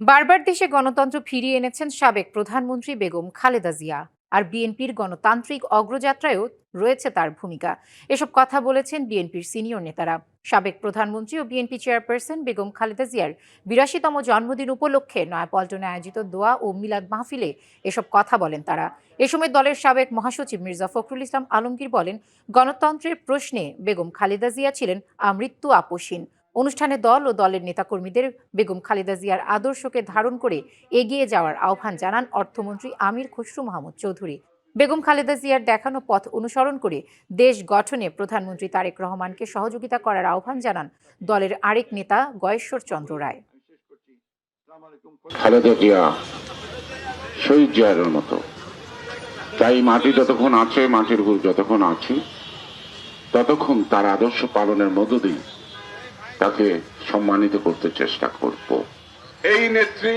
বারবার দেশে গণতন্ত্র ফিরিয়ে এনেছেন সাবেক প্রধানমন্ত্রী বেগম খালেদা জিয়া। আর বিএনপির গণতান্ত্রিক অগ্রযাত্রায়ও রয়েছে তার ভূমিকা। এসব কথা বলেছেন বিএনপির সিনিয়র নেতারা। সাবেক প্রধানমন্ত্রী ও বিএনপি চেয়ারপারসন বেগম খালেদা জিয়ার ৮২তম জন্মদিন উপলক্ষে নয়াপল্টনে আয়োজিত দোয়া ও মিলাদ মাহফিলে এসব কথা বলেন তারা। এ সময় দলের সাবেক মহাসচিব মির্জা ফখরুল ইসলাম আলমগীর বলেন, গণতন্ত্রের প্রশ্নে বেগম খালেদা জিয়া ছিলেন আমৃত্যু আপোষহীন। অনুষ্ঠানে দল ও দলের নেতাকর্মীদের বেগম খালেদা জিয়ার আদর্শকে ধারণ করে এগিয়ে যাওয়ার আহ্বান জানান অর্থমন্ত্রী আমির খসরু মাহমুদ চৌধুরী। বেগম খালেদা জিয়ার দেখানো পথ অনুসরণ করে দেশ গঠনে প্রধানমন্ত্রী তারেক রহমানকে সহযোগিতা করার আহ্বান জানান দলের আরেক নেতা গয়েশ্বর চন্দ্র রায়। খালেদা জিয়া শহীদ জিয়ার মতো, তাই মাটি যতক্ষণ আছে, মাটির উপর যতক্ষণ আছি, ততক্ষণ তার আদর্শ পালনের মধ্য দিয়ে তাকে সম্মানিত করতে চেষ্টা করব। এই নেত্রী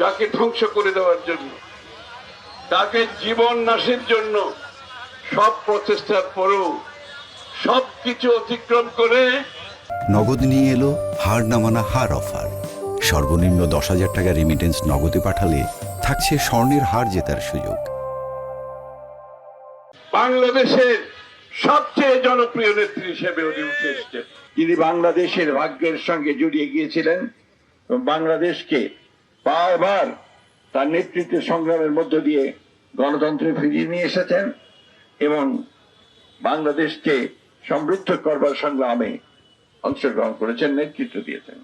যাকে ধ্বংস করে দেওয়ার জন্য, তাকে জীবন নাশের জন্য সব প্রচেষ্টার পরেও সবকিছু অতিক্রম করে নগদ নিয়ে এলো হার না মানা হার অফার। সর্বনিম্ন ১০,০০০ টাকা রেমিটেন্স নগদে পাঠালে থাকছে স্বর্ণের হার জেতার সুযোগ। বাংলাদেশের সবচেয়ে জনপ্রিয় নেত্রী হিসেবে উনি উঠে এসেছেন। তিনি বাংলাদেশের ভাগ্যের সঙ্গে জড়িয়ে গিয়েছিলেন এবং বাংলাদেশকে বারবার তার নেতৃত্বে সংগ্রামের মধ্য দিয়ে গণতন্ত্রে ফিরিয়ে নিয়ে এসেছেন এবং বাংলাদেশকে সমৃদ্ধ করবার সংগ্রামে অংশগ্রহণ করেছেন, নেতৃত্ব দিয়েছেন।